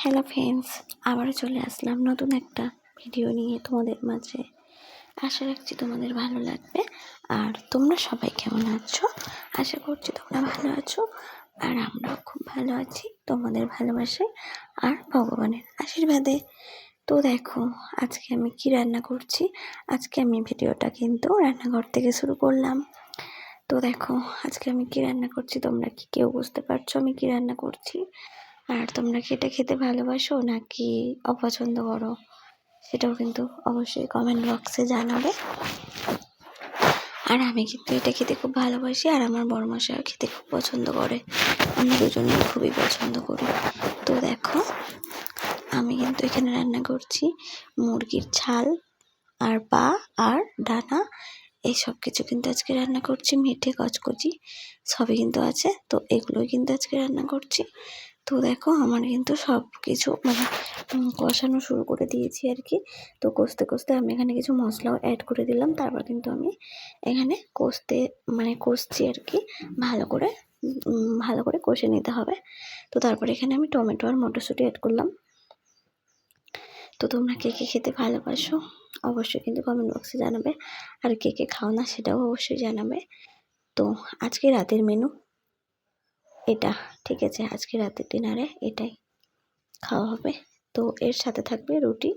Hello friends, আবারও চলে আসলাম নতুন একটা ভিডিও নিয়ে তোমাদের মাঝে। আশা রাখছি তোমাদের ভালো লাগবে। আর তোমরা সবাই কেমন আছো? আশা করছি তোমরা ভালো আছো, আর আমরাও খুব ভালো আছি তোমাদের ভালোবাসায় আর ভগবানের আশীর্বাদে। তো দেখো, আজকে আমি কি রান্না করছি। আজকে আমি ভিডিওটা কিন্তু রান্নাঘর থেকে শুরু করলাম। তো দেখো, আজকে আমি কি রান্না করছি, তোমরা কি কেউ বুঝতে পারছো আমি কি রান্না করছি? আর তোমরা কি এটা খেতে ভালোবাসো নাকি অপছন্দ করো, সেটাও কিন্তু অবশ্যই কমেন্ট বক্সে জানাবে। আর আমি কিন্তু এটা খেতে খুব ভালোবাসি, আর আমার বড়মশাইও খেতে খুব পছন্দ করে। আমরা দুজনেই খুবই পছন্দ করি। তো দেখো, আমি কিন্তু এখানে রান্না করছি মুরগির ছাল আর পা আর ডানা, এই সব কিছু কিন্তু আজকে রান্না করছি। মেটে কচকচি সবই কিন্তু আছে, তো এগুলোই কিন্তু আজকে রান্না করছি। তো দেখো, আমার কিন্তু সব কিছু কষানো শুরু করে দিয়েছি আর কি। তো কষতে কষতে আমি এখানে কিছু মশলাও অ্যাড করে দিলাম। তারপর কিন্তু আমি এখানে কষছি আর কি। ভালো করে কষে নিতে হবে। তো তারপরে এখানে আমি টমেটো আর মটরশুঁটি অ্যাড করলাম। তো তোমরা কে কে খেতে ভালোবাসো অবশ্যই কিন্তু কমেন্ট বক্সে জানাবে, আর কে কে খাও না সেটাও অবশ্যই জানাবে। তো আজকে রাতের মেনু এটা, ঠিক আছে? আজকে রাতের ডিনারে এটাই খাওয়া হবে। তো এর সাথে থাকবে রুটি।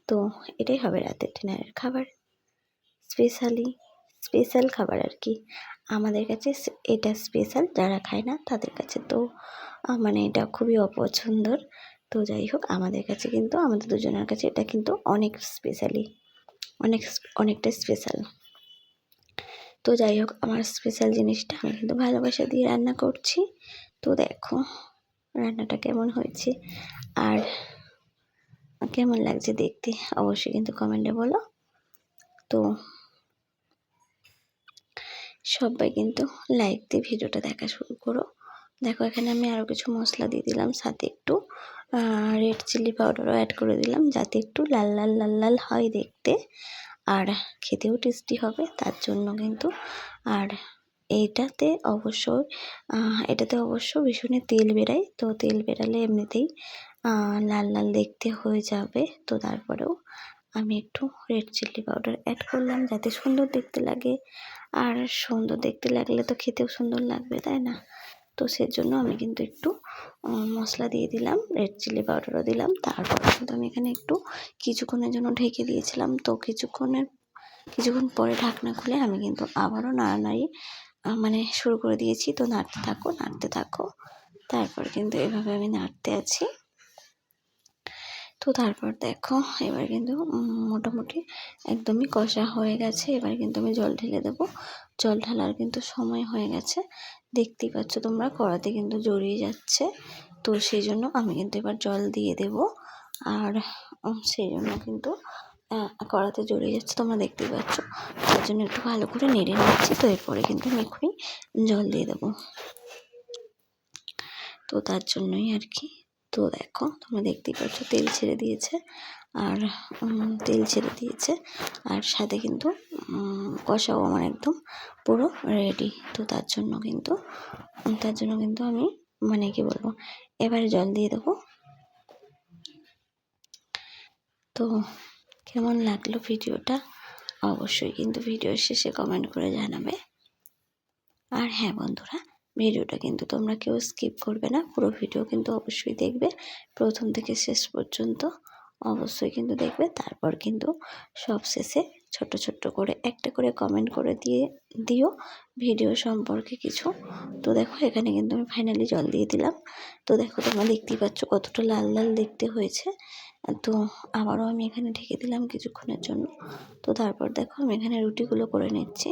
তো এটাই হবে রাতের ডিনারের খাবার, স্পেশাল খাবার আর কি। আমাদের কাছে এটা স্পেশাল, যারা খায় না তাদের কাছে তো এটা খুবই অপছন্দর। তো যাই হোক, আমাদের কাছে কিন্তু আমাদের দুজনের কাছে এটা কিন্তু অনেকটা স্পেশাল। তো যাই হোক, আমার স্পেশাল জিনিসটা আমি কিন্তু ভালোবাসা দিয়ে রান্না করছি। তো দেখো রান্নাটা কেমন হয়েছে আর কেমন লাগছে দেখতে, অবশ্যই কিন্তু কমেন্টে বলো। তো সবাই কিন্তু লাইক দিয়ে ভিডিওটা দেখা শুরু করো। দেখো, এখানে আমি আরও কিছু মশলা দিয়ে দিলাম, সাথে একটু রেড চিলি পাউডারও অ্যাড করে দিলাম, যাতে একটু লাল লাল লাল লাল হয় দেখতে, আর খেতেও টেস্টি হবে তার জন্য কিন্তু। আর এটাতে অবশ্য ভীষণই তেল বেরায়, তো তেল বেরালে এমনিতেই লাল লাল দেখতে হয়ে যাবে। তো তারপরেও আমি একটু রেড চিলি পাউডার অ্যাড করলাম, যাতে সুন্দর দেখতে লাগে। আর সুন্দর দেখতে লাগলে তো খেতেও সুন্দর লাগবে, তাই না? তো সেজন্য আমি কিন্তু একটু মশলা দিয়ে দিলাম, রেড চিলি পাউডারও দিলাম। তারপর কিন্তু আমি এখানে একটু কিছুক্ষণের জন্য ঢেকে দিয়েছিলাম। তো কিছুক্ষণ পরে ঢাকনা খুলে আমি কিন্তু আবারও নাড়ানাড়ি শুরু করে দিয়েছি। তো নাড়তে থাকো। তারপর কিন্তু এভাবে আমি নাড়তে আছি। তো তারপর দেখো, এবার কিন্তু মোটামুটি একদমই কষা হয়ে গেছে। এবার কিন্তু আমি জল ঢেলে দেবো। জল ঢালার কিন্তু সময় হয়ে গেছে, দেখতেই পাচ্ছ তোমরা কড়াতে কিন্তু জড়িয়ে যাচ্ছে। তো সেই জন্য আমি কিন্তু এবার জল দিয়ে দেব। আর সেই জন্য কিন্তু কড়াতে জড়িয়ে যাচ্ছে, তোমরা দেখতেই পাচ্ছ। তার জন্য একটু ভালো করে নেড়ে নিচ্ছি। তো এরপরে কিন্তু আমি এক্ষুনি জল দিয়ে দেবো। তো তার জন্যই আর কি। তো দেখো, তোমরা দেখতেই পাচ্ছ তেল ছেড়ে দিয়েছে, আর সাথে কিন্তু কষাও আমার একদম পুরো রেডি। তো তার জন্য কিন্তু আমি কি বলবো, এবারে জল দিয়ে দেবো। তো কেমন লাগলো ভিডিওটা অবশ্যই কিন্তু ভিডিওর শেষে কমেন্ট করে জানাবে। আর হ্যাঁ বন্ধুরা, ভিডিওটা কিন্তু তোমরা কেউ স্কিপ করবে না, পুরো ভিডিও কিন্তু অবশ্যই দেখবে, প্রথম থেকে শেষ পর্যন্ত অবশ্যই কিন্তু দেখবে। তারপর কিন্তু সব শেষে ছোট্ট করে একটা করে কমেন্ট করে দিও ভিডিও সম্পর্কে কিছু। তো দেখো, এখানে কিন্তু আমি ফাইনালি জল দিয়ে দিলাম। তো দেখো, তোমরা দেখতেই পাচ্ছ কতটা লাল লাল দেখতে হয়েছে। তো আবারও আমি এখানে ঢেকে দিলাম কিছুক্ষণের জন্য। তো তারপর দেখো, আমি এখানে রুটিগুলো করে নিচ্ছি।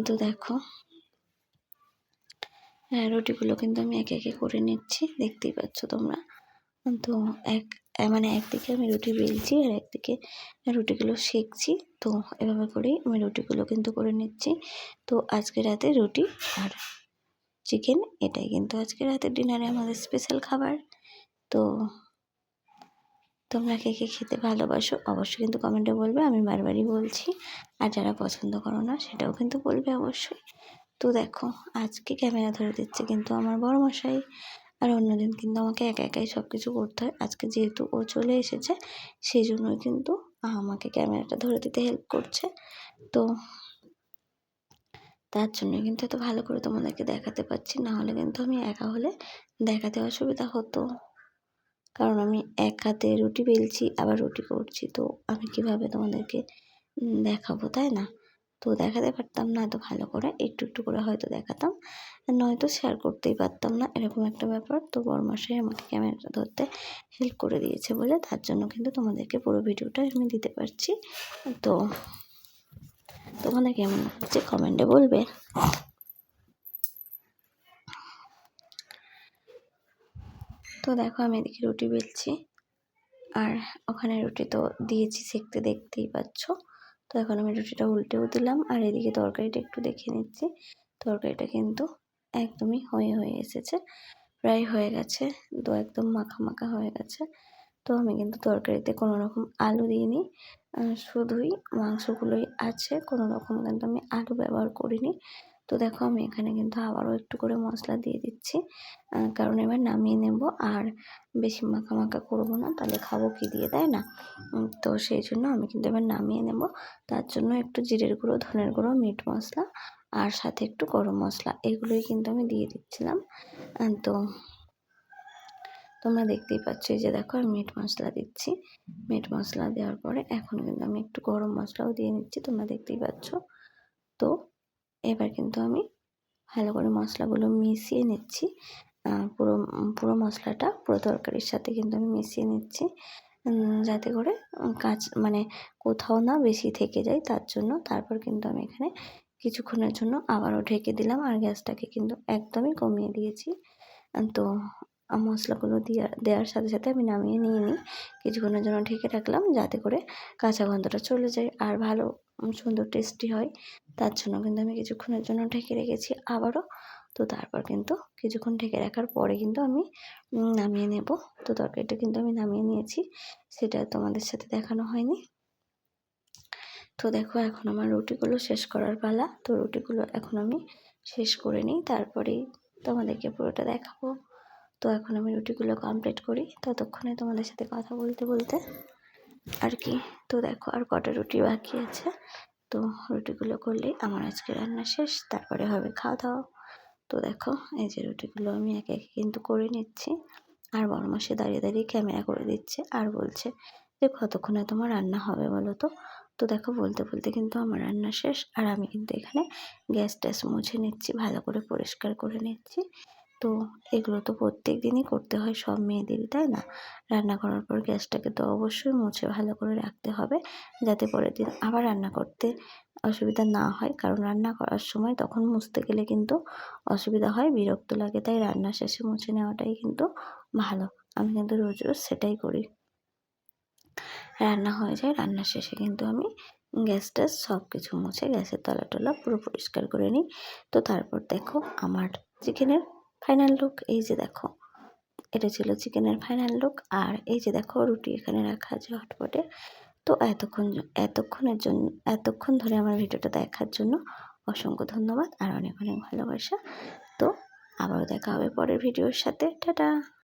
তো দেখো, রুটিগুলো কিন্তু আমি একে একে করে নিচ্ছি, দেখতেই পাচ্ছ তোমরা। তো একদিকে আমি রুটি বেলছি, আর একদিকে রুটিগুলো সেঁকছি। তো এভাবে করেই আমি রুটিগুলো কিন্তু করে নিচ্ছি। তো আজকে রাতে রুটি আর চিকেন, এটাই কিন্তু আজকে রাতের ডিনারে আমাদের স্পেশাল খাবার। তো তোমরা কে কে খেতে ভালোবাসো অবশ্যই কিন্তু কমেন্টে বলবে, আমি বারবারই বলছি। আর যারা পছন্দ করো না সেটাও কিন্তু বলবে অবশ্যই। তো দেখো, আজকে ক্যামেরা ধরে দিচ্ছে কিন্তু আমার বড়মশাই। আর অন্যদিন কিন্তু আমাকে একা একাই সব কিছু করতে হয়। আজকে যেহেতু ও চলে এসেছে সেই জন্যই কিন্তু আমাকে ক্যামেরাটা ধরে দিতে হেল্প করছে। তো তার জন্যই কিন্তু এত ভালো করে তোমাদেরকে দেখাতে পারছি, না হলে কিন্তু আমি একা হলে দেখাতে অসুবিধা হতো। কারণ আমি এক হাতে রুটি বেলছি আবার রুটি করছি, তো আমি কিভাবে তোমাদেরকে দেখাবো, তাই না? তো দেখাতে পারতাম না এত ভালো করে, একটু একটু করে হয়তো দেখাতাম, নয়তো শেয়ার করতেই পারতাম না, এরকম একটা ব্যাপার। তো বড়মশাই আমাকে ক্যামেরাটা ধরতে হেল্প করে দিয়েছে বলে তার জন্য কিন্তু তোমাদেরকে পুরো ভিডিওটা আমি দিতে পারছি। তো তোমাদের কেমন লাগছে কমেন্টে বলবে। তো দেখো আমি এদিকে রুটি বেলছি আর ওখানে রুটি তো দিয়েছি সেঁকতে, দেখতেই পাচ্ছ। তো এখন আমি রুটিটা উল্টেও দিলাম আর এদিকে তরকারিটা একটু দেখে নিচ্ছি। তরকারিটা কিন্তু একদমই হয়ে এসেছে, প্রায় হয়ে গেছে, তো একদম মাখা মাখা হয়ে গেছে। তো আমি কিন্তু তরকারিতে কোনো রকম আলু দিইনি, শুধুই মাংসগুলোই আছে, কোনো রকম কিন্তু আমি আলু ব্যবহার করিনি। তো দেখো আমি এখানে কিন্তু আবারও একটু করে মশলা দিয়ে দিচ্ছি, কারণ এবার নামিয়ে নেব আর বেশি মাখা মাখা করবো না, তাহলে খাবো কী দিয়ে, তাই না? তো সেই জন্য আমি কিন্তু এবার নামিয়ে নেব। তার জন্য একটু জিরের গুঁড়ো, ধনের গুঁড়ো, মিট মশলা আর সাথে একটু গরম মশলা, এগুলোই কিন্তু আমি দিয়ে দিচ্ছিলাম। তো তোমরা দেখতেই পাচ্ছ, এই যে দেখো আমি মিট মশলা দিচ্ছি। মিট মশলা দেওয়ার পরে এখন কিন্তু আমি একটু গরম মশলাও দিয়ে নিচ্ছি, তোমরা দেখতেই পাচ্ছ। তো এবার কিন্তু আমি ভালো করে মশলাগুলো মিশিয়ে নিচ্ছি, পুরো পুরো মশলাটা পুরো তরকারির সাথে কিন্তু আমি মিশিয়ে নিচ্ছি, যাতে করে মানে কোথাও না বেশি থেকে যায়, তার জন্য। তারপর কিন্তু আমি এখানে কিছুক্ষণের জন্য আবারও ঢেকে দিলাম আর গ্যাসটাকে কিন্তু একদমই কমিয়ে দিয়েছি। তো মশলাগুলো দেওয়ার সাথে সাথে আমি নামিয়ে নিই, কিছুক্ষণের জন্য ঢেকে রাখলাম যাতে করে কাঁচা গন্ধটা চলে যায় আর ভালো সুন্দর টেস্টি হয়। তার জন্য কিন্তু আমি কিছুক্ষণের জন্য ঢেকে রেখেছি আবারও। তো তারপর কিন্তু কিছুক্ষণ ঢেকে রাখার পরে কিন্তু আমি নামিয়ে নেব। তো তরকারিটা কিন্তু আমি নামিয়ে নিয়েছি, সেটা তোমাদের সাথে দেখানো হয়নি। তো দেখো এখন আমার রুটিগুলো শেষ করার পালা। তো রুটিগুলো এখন আমি শেষ করে নিই, তারপরেই তোমাদেরকে পুরোটা দেখাবো। তো এখন আমি রুটিগুলো কমপ্লিট করি, ততক্ষণে তোমাদের সাথে কথা বলতে বলতে আর কি। তো দেখো আর কটা রুটি বাকি আছে, তো রুটিগুলো করলেই আমার আজকে রান্না শেষ, তারপরে হবে খাওয়া দাওয়া। তো দেখো এই যে রুটিগুলো আমি একে একে কিন্তু করে নিচ্ছি, আর বড়মাসে দাঁড়িয়ে দাঁড়িয়ে ক্যামেরা করে দিচ্ছে আর বলছে যে কতক্ষণে তোমার রান্না হবে বলো তো। তো দেখো বলতে বলতে কিন্তু আমার রান্না শেষ, আর আমি কিন্তু এখানে গ্যাস ট্যাস মুছে নিচ্ছি, ভালো করে পরিষ্কার করে নিচ্ছি। তো এগুলো তো প্রত্যেক দিনই করতে হয় সব মেয়েদেরই, তাই না? রান্না করার পর গ্যাসটাকে তো অবশ্যই মুছে ভালো করে রাখতে হবে, যাতে পরের দিন আবার রান্না করতে অসুবিধা না হয়। কারণ রান্না করার সময় তখন মুছতে গেলে কিন্তু অসুবিধা হয়, বিরক্ত লাগে, তাই রান্না শেষে মুছে নেওয়াটাই কিন্তু ভালো। আমি কিন্তু রোজ রোজ সেটাই করি, রান্না হয়ে যায় রান্নার শেষে কিন্তু আমি গ্যাস ট্যাস সব কিছু মুছে গ্যাসের তলা টলা পুরো পরিষ্কার করে নিই। তো তারপর দেখো আমার চিকেনের ফাইনাল লুক, এই যে দেখো এটা ছিল চিকেনের ফাইনাল লুক। আর এই যে দেখো রুটি এখানে রাখা আছে হটপটে। তো এতক্ষণ ধরে আমার ভিডিওটা দেখার জন্য অসংখ্য ধন্যবাদ আর অনেক অনেক ভালোবাসা। তো আবারও দেখা হবে পরের ভিডিওর সাথে, টাটা।